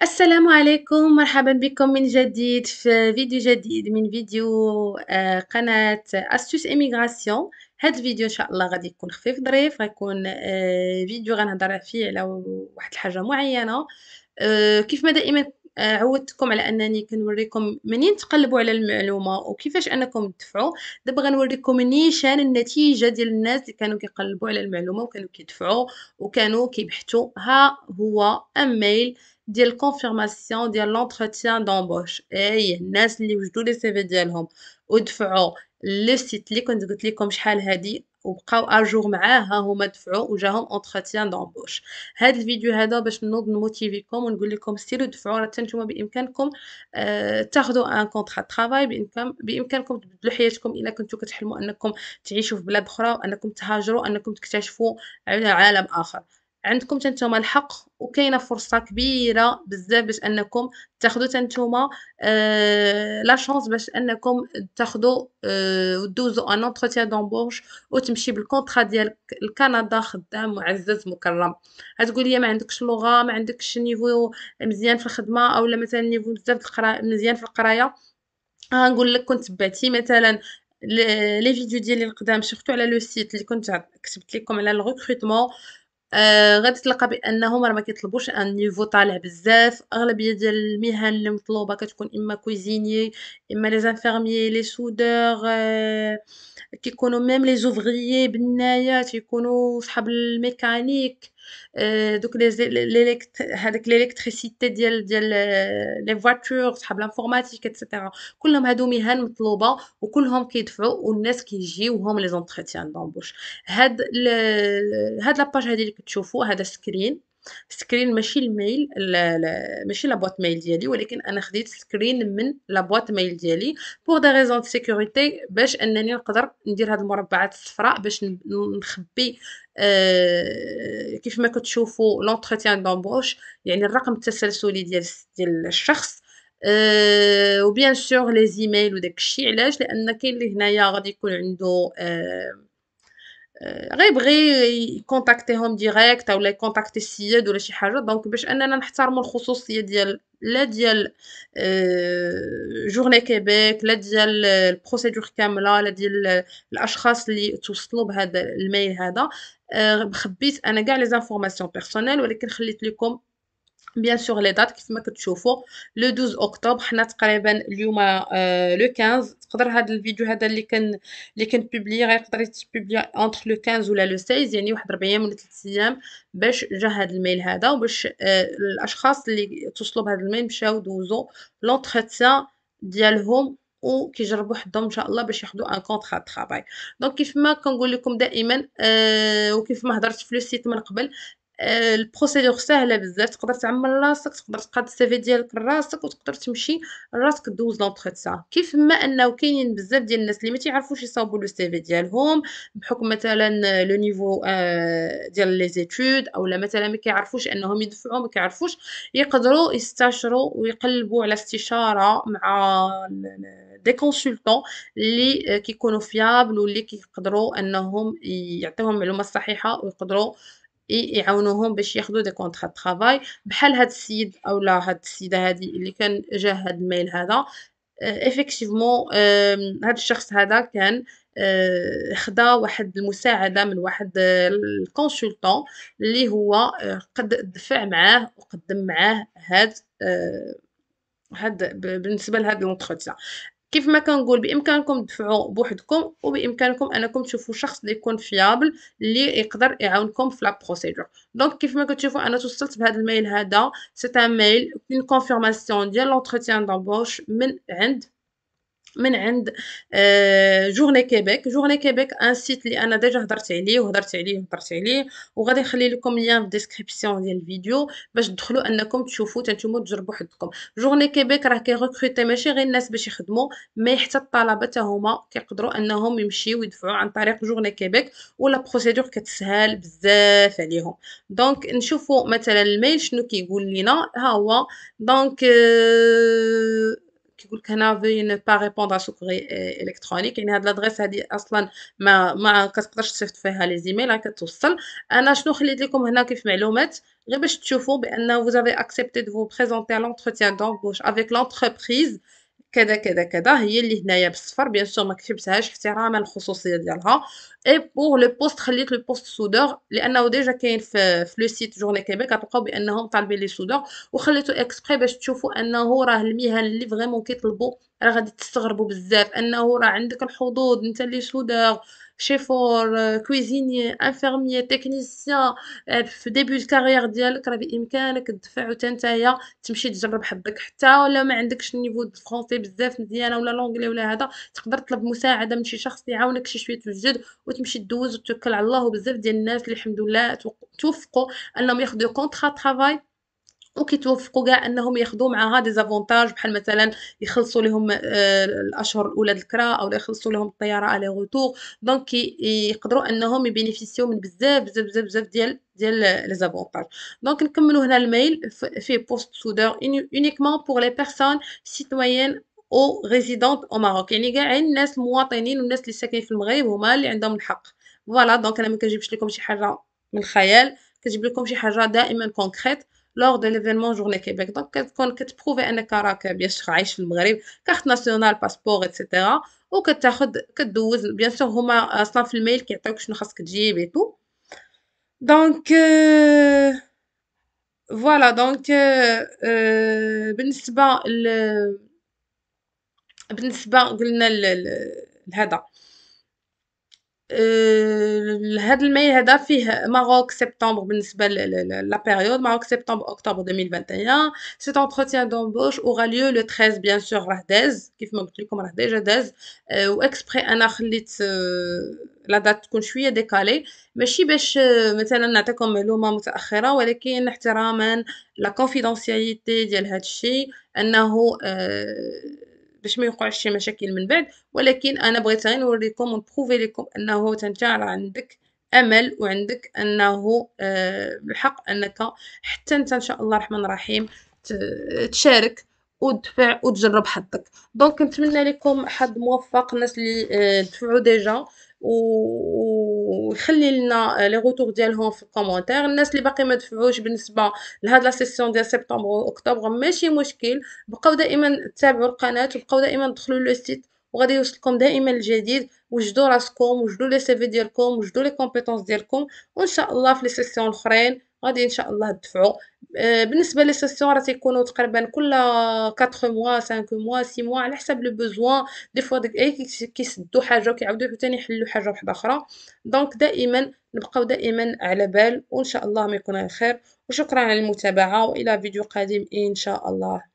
السلام عليكم، مرحبًا بكم من جديد في فيديو جديد من فيديو قناة Astuce Immigration. هاد الفيديو إن شاء الله غادي يكون خفيف ظريف، غيكون فيديو غنهضر فيه على واحد الحاجة معينة. كيف ما دائمًا عودتكم على أنني كنوريكم منين تقلبوا على المعلومة وكيفاش أنكم تدفعوا. دابا غنوريكم نيشان النتيجة ديال الناس اللي كانوا كيقلبوا على المعلومة وكانوا كيدفعوا وكانوا كيبحثوا. ها هو أميل ديال الconfirmation ديال l'entretien d'embauche. أي الناس اللي وجدوا لي CV ديالهم ودفعوا لو سيت اللي كنت قلت لكم شحال هادي وبقاو أجور معاه، ها هما دفعوا وجاهم entretien d'embauche. هاد الفيديو هذا باش نوض نموتيفيكم ونقول لكم سيروا دفعوا، راه حتى نتوما بإمكانكم تاخدوا ان contrat de travail، بإمكانكم تبدلوا حياتكم إلا كنتو كتحلموا أنكم تعيشوا في بلاد أخرى وأنكم تهاجروا، أنكم تكتشفوا عالم آخر. عندكم حتى نتوما الحق وكاينه فرصه كبيره بزاف باش انكم تاخذوا حتى نتوما لا شانس باش انكم تاخذوا ودوزوا ان entretien d'embauche وتمشي بالكونطرا ديالك لكندا خدام معزز مكرم. غتقول لي ما عندكش لغه، ما عندكش نيفو مزيان في الخدمه، اولا مثلا نيفو بزاف القرايه مزيان في القرايه. غنقول لك كنت تبعتي مثلا لي فيديو ديالي القدام سورتو على لو سيت اللي كنت كتبت لكم على الريكروتمون. غادي تلقى بأنهم راه ما كيطلبوش ان نيفو طالع بزاف. أغلبية ديال المهن اللي مطلوبة كتكون إما كويزينيي، إما لي زانفيرميي، لي سودور، كيكونوا ميم لي زوفغيي بنايات، كيكونوا صحاب الميكانيك، دوك هاداك ليليكتريسيتي ديال لي فواتور، صحاب لانفورماتيك إتسيتيرا. كلهم هادو مهن مطلوبة وكلهم كيدفعوا والناس كيجيوهم لي زونتروتيان دومبوش. هاد لاباج هادي اللي كتشوفوا هذا سكرين ماشي الميل ماشي لا بواط ميل ديالي، ولكن انا خديت سكرين من لا بواط ميل ديالي بوغ دي ريزون دو سيكوريتي، باش انني نقدر ندير هاد المربعات الصفراء باش نخبي كيف ما كتشوفوا لونتروتيان دومبوش، يعني الرقم التسلسلي ديال الشخص. وبيان سور لي زيميل وداك الشيء. علاش؟ لان كاين اللي هنايا غادي يكون عنده غيبغي يكونتاكتيهم ديريكت اولا يكونتاكتي السيد ولا شي حاجه. دونك باش اننا نحترموا الخصوصيه ديال لا ديال جورني كيبيك، لا ديال البروسيدور كامله، لا ديال الاشخاص اللي توصلوا بهذا الميل هذا. خبيت انا كاع لي زانفورماسيون بيرسونيل، ولكن خليت لكم بيان سور لي دات كيف ما كتشوفوا. لو 12 اكتوبر حنا تقريبا اليوم لو 15. تقدر هذا الفيديو هذا اللي كنبوبلي غيقدر يتبوبلي انتر لو 15 ولا لو 16، يعني واحد 4 ايام ولا 3 ايام باش جا هذا الميل هذا، وباش الاشخاص اللي توصلوا بهذا الميل مشاو دوزو لونتروتيان ديالهم وكيجربوا حظهم ان شاء الله باش ياخذوا ان كونطرا طرافاي. دونك كيف ما كنقول لكم دائما وكيف ما هضرت في لو سيت من قبل، البروسيدور ساهله بزاف. تقدر تعمر راسك، تقدر تقاد السيفي ديالك لراسك وتقدر تمشي لراسك دوز لونتروتيان. كيف ما انه كاينين بزاف ديال الناس اللي ما تيعرفوش يصاوبوا لو سيفي ديالهم بحكم مثلا لو نيفو ديال لي زيتود، اولا مثلا ما كيعرفوش انهم يدفعوا، ما كيعرفوش يقدروا يستشروا ويقلبوا على استشاره مع دي كونسلطون اللي كيكونوا فيابل واللي كيقدروا انهم يعطيوهم المعلومه الصحيحه ويقدروا يعاونوهم باش ياخدوا دي كونطرا طرافاي. بحال هاد السيد اولا هاد السيده هادي اللي كان جاه هاد الميل هذا. effectivement هاد الشخص هذا كان خدا واحد المساعدة من واحد الconsultant اللي هو قد دفع معاه وقدّم معاه بالنسبة لهاد l'entretien. كيف ما كنقول بإمكانكم تدفعوا بوحدكم وبإمكانكم أنكم تشوفوا شخص اللي يكون fiable اللي يقدر يعاونكم في la procédure. دونك كيف ما كتشوفوا أنا توصلت بهذا الميل هذا. c'est un mail une confirmation ديال l'entretien d'embauche من عند جورني كيبيك. جورني كيبيك ان سيت اللي انا ديجا هضرت عليه وغادي نخلي لكم لين في ديسكريبسيون ديال الفيديو باش تدخلوا انكم تشوفوا تنتوما تجربوا حدكم. جورني كيبيك راه كيغوكروتي ماشي غير الناس باش يخدموا، مي حتى الطلبه حتى هما كيقدروا انهم يمشيو يدفعوا عن طريق جورني كيبيك، ولا بروسيدور كتسهل بزاف عليهم. دونك نشوفوا مثلا الميل شنو كيقول لينا. ها هو دونك كيقول لك هنا veuillez ne pas répondre à ce courrier électronique. يعني هاد لادريس هادي اصلا ما كتقدرش تصيفط فيها لي زيميل، راه كتوصل. انا شنو خليت لكم هنا كيف معلومات غير باش تشوفوا بأنه vous avez accepté de vous présenter à l'entretien d'embauche avec l'entreprise كذا، كذا، كذا، هي اللي هنايا بالصفر bien sûr ما كتبتهاش احترامًا للخصوصية ديالها et pour le poste خليت le poste soudeur لأنه ديجا كاين في le site Journée Québec غتلقاو بأنهم طالبين لي soudeur وخليته exprès باش تشوفوا أنه راه المهن اللي فريمون كيطلبوا راه غادي تستغربوا بزاف، أنه راه عندك الحظوظ نتا لي soudeur شيفور كويزينيي انفيرميي تكنيسيان في ديبي الكارير ديالك راه بإمكانك تدفع حتى نتايا تمشي تجرب حظك حتى ولا ما عندكش النيفو د الفرونسي بزاف مزيانه ولا لونجلي ولا هذا تقدر تطلب مساعده من شي شخص يعاونك شي شويه في الجد وتمشي دوز وتوكل على الله وبزاف ديال الناس اللي الحمد لله توفقوا انهم ياخذوا كونطرا ترافاي وكيتوفقوا كاع انهم ياخذوا معاها دي زافونتاج بحال مثلا يخلصوا لهم الاشهر الاولى د الكرا او يخلصوا لهم الطياره الي روتور دونك يقدروا انهم يبينيفيسيو من بزاف بزاف بزاف بزاف ديال لي زافونتاج دونك نكملوا هنا الميل فيه بوست سودور uniquement pour les personnes citoyennes او ريزيدونت او ماروك يعني كاع الناس المواطنين والناس اللي ساكنين في المغرب هما اللي عندهم الحق فوالا دونك انا ما كنجيبش لكم شي حاجه من الخيال كنجيب لكم شي حاجه دائما كونكريت lors de l'événement Journée Québec. Donc, كتكون كتبروفي انك راك بيان سور عايش في المغرب كارت ناسيونال باسبور اتسيتيرا وكتاخد كدوز بيان سور هما اصلا في الميل كيعطيوك شنو خاصك تجيب اي تو دونك فوالا دونك بالنسبه قلنا لهذا هاد الماil هذا فيه Maroc septembre بالنسبة la période Maroc septembre octobre 2021 cet entretien d'embauche aura lieu le 13 bien sûr راه داز كيف ما قلت لكم راه ديجا داز واكسبري انا خليت لا دات تكون شويه ديكالي ماشي باش مثلا نعطيكم معلومه متاخره ولكن احتراما لا كونفيدونسياليتي ديال هذا الشيء انه باش ما يوقعش شي مشاكل من بعد ولكن انا بغيت غير نوريكم ونبروفي لكم انه تنجا راه عندك امل وعندك انه بالحق انك حتى انت ان شاء الله الرحمن الرحيم تشارك وتدفع وتجرب حظك دونك نتمنى لكم حظ موفق الناس اللي دفعوا ديجا ويخلي لنا لي روتور ديالهم في الكومونتير الناس اللي باقي ما دفعوش بالنسبه لهاد لا سيسيون ديال سبتمبر واكتوبر ماشي مشكل بقاو دائما تتابعوا القناه وبقاو دائما تدخلوا لو سيت وغادي يوصلكم دائما الجديد وجدوا راسكم وجدوا لي سي في ديالكم وجدوا لي كومبيتونس ديالكم وان شاء الله في لي سيسيون الاخرين غادي ان شاء الله تدفعوا بالنسبه لي سيسيون راه تيكونوا تقريبا كل 4 موا 5 موا 6 موا على حسب لو بوزوان دي فوا كيسدوا حاجه وكيعاودوا عاوتاني يحلوا حاجه واحده اخرى دونك دائما نبقاو دائما على بال وان شاء الله ما يكون خير وشكرا على المتابعه والى فيديو قادم ان شاء الله